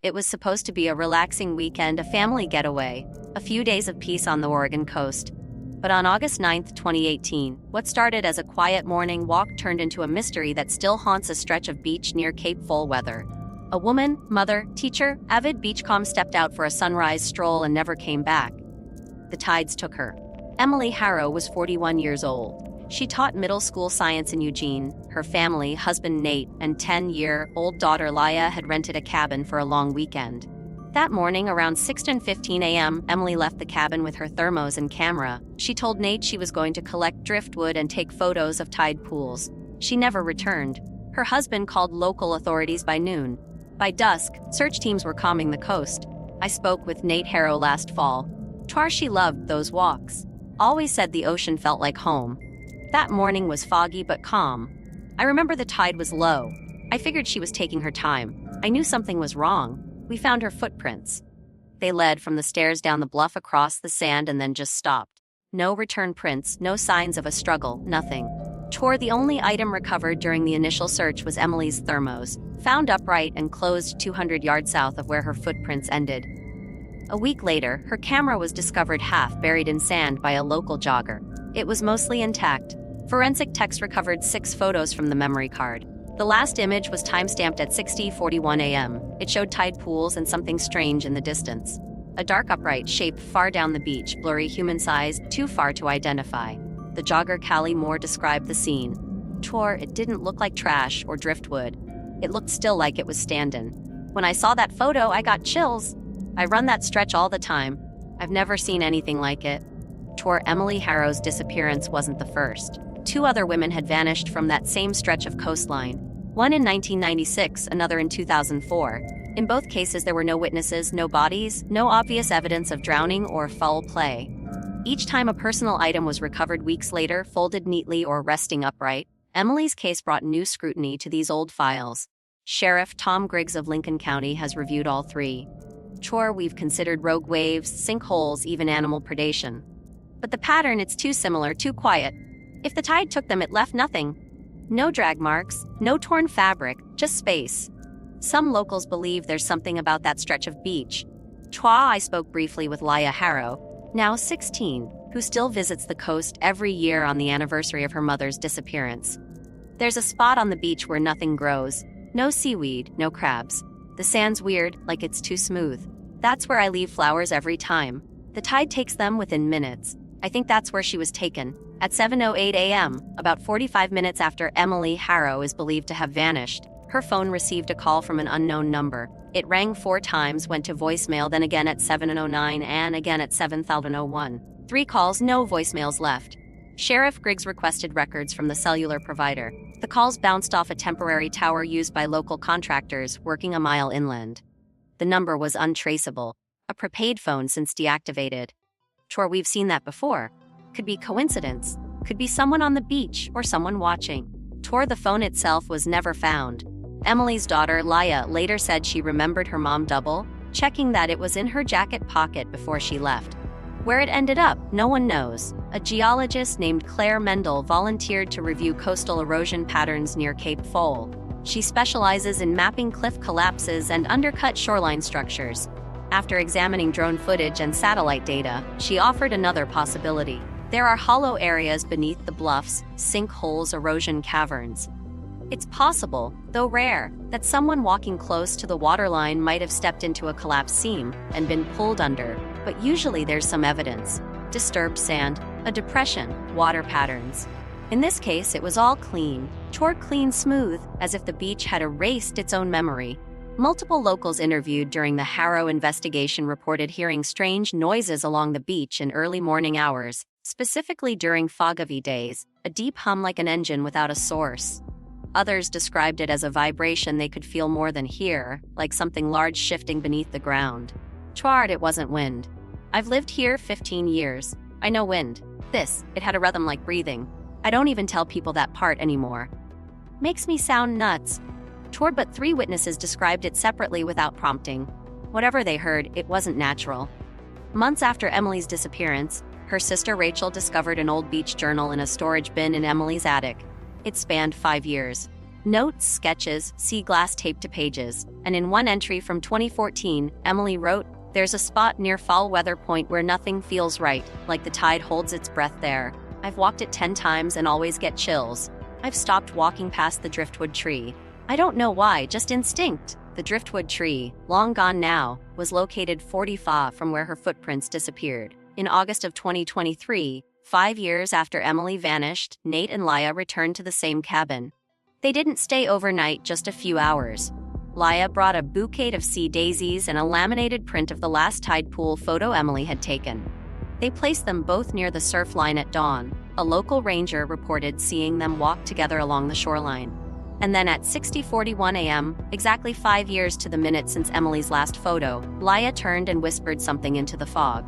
It was supposed to be a relaxing weekend, a family getaway, a few days of peace on the Oregon coast. But on August 9, 2018, what started as a quiet morning walk turned into a mystery that still haunts a stretch of beach near Cape Follweather. A woman, mother, teacher, avid beachcomber stepped out for a sunrise stroll and never came back. The tides took her. Emily Harrow was 41 years old. She taught middle school science in Eugene. Her family, husband Nate, and 10-year-old daughter Laya had rented a cabin for a long weekend. That morning, around 6:15 a.m., Emily left the cabin with her thermos and camera. She told Nate she was going to collect driftwood and take photos of tide pools. She never returned. Her husband called local authorities by noon. By dusk, search teams were combing the coast. I spoke with Nate Harrow last fall. She loved those walks. Always said the ocean felt like home. That morning was foggy but calm. I remember the tide was low. I figured she was taking her time. I knew something was wrong. We found her footprints. They led from the stairs down the bluff across the sand and then just stopped. No return prints, no signs of a struggle, nothing. The only item recovered during the initial search was Emily's thermos, found upright and closed 200 yards south of where her footprints ended. A week later, her camera was discovered half buried in sand by a local jogger. It was mostly intact. Forensic techs recovered 6 photos from the memory card. The last image was timestamped at 6:41 a.m. It showed tide pools and something strange in the distance. A dark upright shape far down the beach, blurry human-sized, too far to identify. The jogger Callie Moore described the scene. It didn't look like trash or driftwood. It looked still like it was standing. When I saw that photo, I got chills. I run that stretch all the time. I've never seen anything like it. Emily Harrow's disappearance wasn't the first. 2 other women had vanished from that same stretch of coastline. One in 1996, another in 2004. In both cases, there were no witnesses, no bodies, no obvious evidence of drowning or foul play. Each time a personal item was recovered weeks later, folded neatly or resting upright, Emily's case brought new scrutiny to these old files. Sheriff Tom Griggs of Lincoln County has reviewed all 3. We've considered rogue waves, sinkholes, even animal predation. But the pattern, it's too similar, too quiet. If the tide took them, it left nothing. No drag marks, no torn fabric, just space. Some locals believe there's something about that stretch of beach. I spoke briefly with Laya Harrow, now 16, who still visits the coast every year on the anniversary of her mother's disappearance. There's a spot on the beach where nothing grows. No seaweed, no crabs. The sand's weird, like it's too smooth. That's where I leave flowers every time. The tide takes them within minutes. I think that's where she was taken. At 7:08 a.m., about 45 minutes after Emily Harrow is believed to have vanished, her phone received a call from an unknown number. It rang 4 times, went to voicemail, then again at 7:09 and again at 7:01. 3 calls, no voicemails left. Sheriff Griggs requested records from the cellular provider. The calls bounced off a temporary tower used by local contractors working a mile inland. The number was untraceable, a prepaid phone since deactivated. We've seen that before. Could be coincidence, could be someone on the beach or someone watching. The phone itself was never found. Emily's daughter, Laya, later said she remembered her mom double-checking that it was in her jacket pocket before she left. Where it ended up, no one knows. A geologist named Claire Mendel volunteered to review coastal erosion patterns near Cape Foll. She specializes in mapping cliff collapses and undercut shoreline structures. After examining drone footage and satellite data, she offered another possibility. There are hollow areas beneath the bluffs, sinkholes, erosion caverns. It's possible, though rare, that someone walking close to the waterline might have stepped into a collapsed seam and been pulled under, but usually there's some evidence. Disturbed sand, a depression, water patterns. In this case, it was all clean, clean smooth, as if the beach had erased its own memory. Multiple locals interviewed during the Harrow investigation reported hearing strange noises along the beach in early morning hours, specifically during foggy days, a deep hum like an engine without a source. Others described it as a vibration they could feel more than hear, like something large shifting beneath the ground. It wasn't wind. I've lived here 15 years. I know wind. It had a rhythm like breathing. I don't even tell people that part anymore. Makes me sound nuts. But 3 witnesses described it separately without prompting. Whatever they heard, it wasn't natural. Months after Emily's disappearance, her sister Rachel discovered an old beach journal in a storage bin in Emily's attic. It spanned 5 years. Notes, sketches, sea glass taped to pages, and in one entry from 2014, Emily wrote, "There's a spot near Fall Weather Point where nothing feels right, like the tide holds its breath there. I've walked it 10 times and always get chills. I've stopped walking past the driftwood tree. I don't know why, just instinct." The driftwood tree, long gone now, was located 40 fa from where her footprints disappeared. In August of 2023, 5 years after Emily vanished, Nate and Laya returned to the same cabin. They didn't stay overnight, just a few hours. Laya brought a bouquet of sea daisies and a laminated print of the last tide pool photo Emily had taken. They placed them both near the surf line at dawn. A local ranger reported seeing them walk together along the shoreline. And then at 6:41 a.m., exactly 5 years to the minute since Emily's last photo, Laya turned and whispered something into the fog.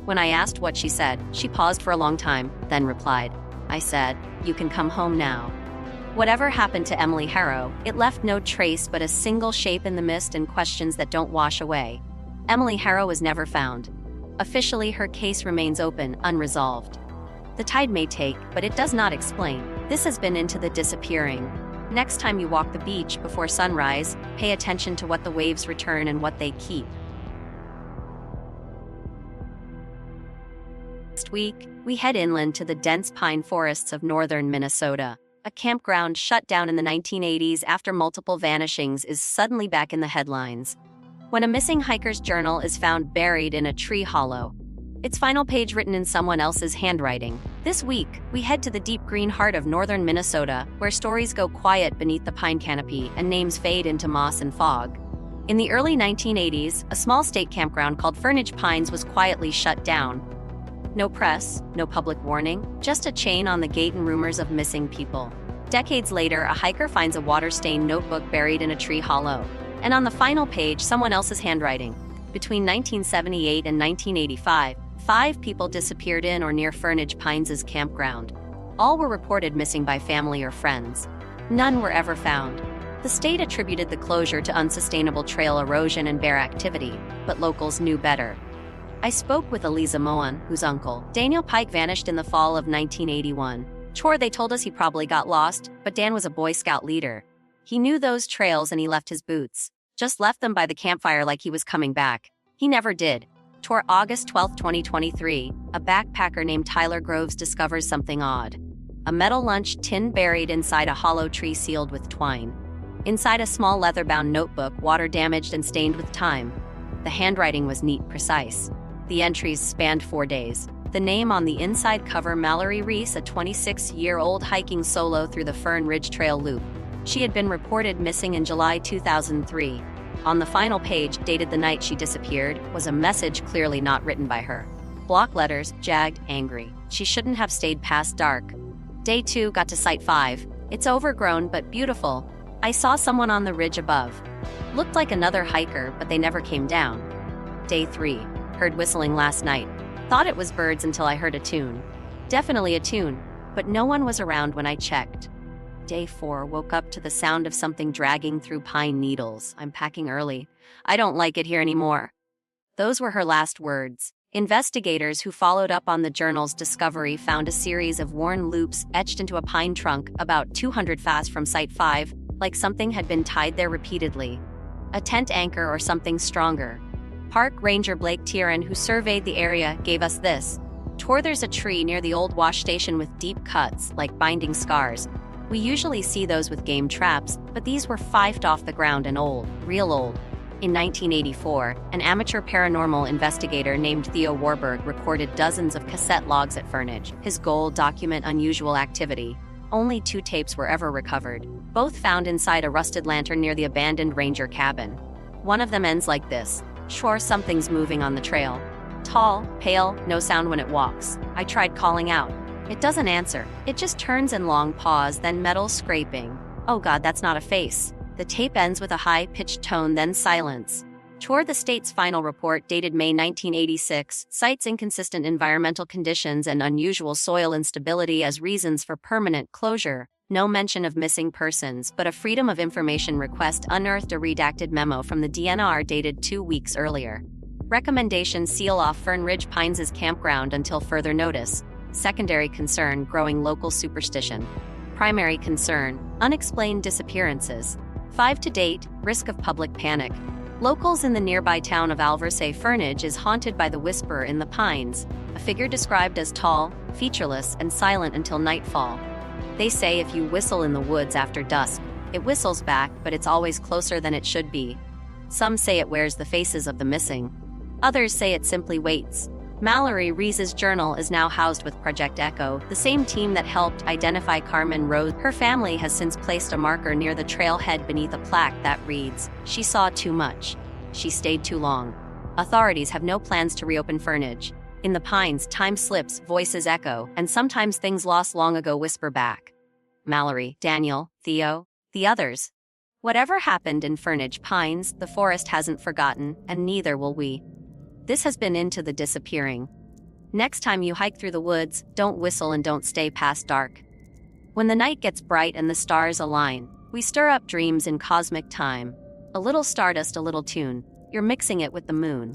When I asked what she said, she paused for a long time, then replied, "I said, you can come home now." Whatever happened to Emily Harrow, it left no trace but a single shape in the mist and questions that don't wash away. Emily Harrow was never found. Officially, her case remains open, unresolved. The tide may take, but it does not explain. This has been Into the Disappearing. Next time you walk the beach before sunrise, pay attention to what the waves return and what they keep. Next week, we head inland to the dense pine forests of northern Minnesota. A campground shut down in the 1980s after multiple vanishings is suddenly back in the headlines. When a missing hiker's journal is found buried in a tree hollow, its final page written in someone else's handwriting. This week, we head to the deep green heart of northern Minnesota, where stories go quiet beneath the pine canopy and names fade into moss and fog. In the early 1980s, a small state campground called Fernidge Pines was quietly shut down. No press, no public warning, just a chain on the gate and rumors of missing people. Decades later, a hiker finds a water-stained notebook buried in a tree hollow. And on the final page, someone else's handwriting. Between 1978 and 1985, 5 people disappeared in or near Fernidge Pines' campground. All were reported missing by family or friends. None were ever found. The state attributed the closure to unsustainable trail erosion and bear activity, but locals knew better. I spoke with Eliza Mohan, whose uncle, Daniel Pike, vanished in the fall of 1981. They told us he probably got lost, but Dan was a Boy Scout leader. He knew those trails and he left his boots. Just left them by the campfire like he was coming back. He never did. August 12, 2023, a backpacker named Tyler Groves discovers something odd. A metal lunch tin buried inside a hollow tree sealed with twine. Inside a small leather-bound notebook, water damaged and stained with time. The handwriting was neat, precise. The entries spanned 4 days. The name on the inside cover, Mallory Reese, a 26-year-old hiking solo through the Fern Ridge Trail Loop. She had been reported missing in July 2003. On the final page, dated the night she disappeared, was a message clearly not written by her. Block letters, jagged, angry. She shouldn't have stayed past dark. Day 2, got to Site 5. It's overgrown but beautiful. I saw someone on the ridge above. Looked like another hiker, but they never came down. Day 3, heard whistling last night. Thought it was birds until I heard a tune. Definitely a tune, but no one was around when I checked. Day 4, woke up to the sound of something dragging through pine needles. I'm packing early. I don't like it here anymore. Those were her last words. Investigators who followed up on the journal's discovery found a series of worn loops etched into a pine trunk about 200 fast from Site 5, like something had been tied there repeatedly. A tent anchor or something stronger. Park Ranger Blake Tieran, who surveyed the area, gave us this. There's a tree near the old wash station with deep cuts, like binding scars. We usually see those with game traps, but these were fifed off the ground and old, real old. In 1984, an amateur paranormal investigator named Theo Warburg recorded dozens of cassette logs at Fernidge. His goal, document unusual activity. Only 2 tapes were ever recovered, both found inside a rusted lantern near the abandoned ranger cabin. One of them ends like this. Sure, something's moving on the trail. Tall, pale, no sound when it walks. I tried calling out. It doesn't answer. It just turns in long pause, then metal scraping. Oh God, that's not a face. The tape ends with a high-pitched tone, then silence. The state's final report, dated May 1986, cites inconsistent environmental conditions and unusual soil instability as reasons for permanent closure. No mention of missing persons, but a Freedom of Information request unearthed a redacted memo from the DNR dated 2 weeks earlier. Recommendation: seal off Fernidge Pines' campground until further notice. Secondary concern: growing local superstition. Primary concern: unexplained disappearances. 5 to date, risk of public panic. Locals in the nearby town of Alver say Fernidge is haunted by the whisperer in the pines, a figure described as tall, featureless, and silent until nightfall. They say if you whistle in the woods after dusk, it whistles back, but it's always closer than it should be. Some say it wears the faces of the missing. Others say it simply waits. Mallory Reese's journal is now housed with Project Echo, the same team that helped identify Carmen Rose. Her family has since placed a marker near the trailhead beneath a plaque that reads, "She saw too much. She stayed too long." Authorities have no plans to reopen Fernidge. In the pines, time slips, voices echo, and sometimes things lost long ago whisper back. Mallory, Daniel, Theo, the others. Whatever happened in Fernidge Pines, the forest hasn't forgotten, and neither will we. This has been Into the Disappearing. Next time you hike through the woods, don't whistle and don't stay past dark. When the night gets bright and the stars align, we stir up dreams in cosmic time. A little stardust, a little tune. You're mixing it with the moon.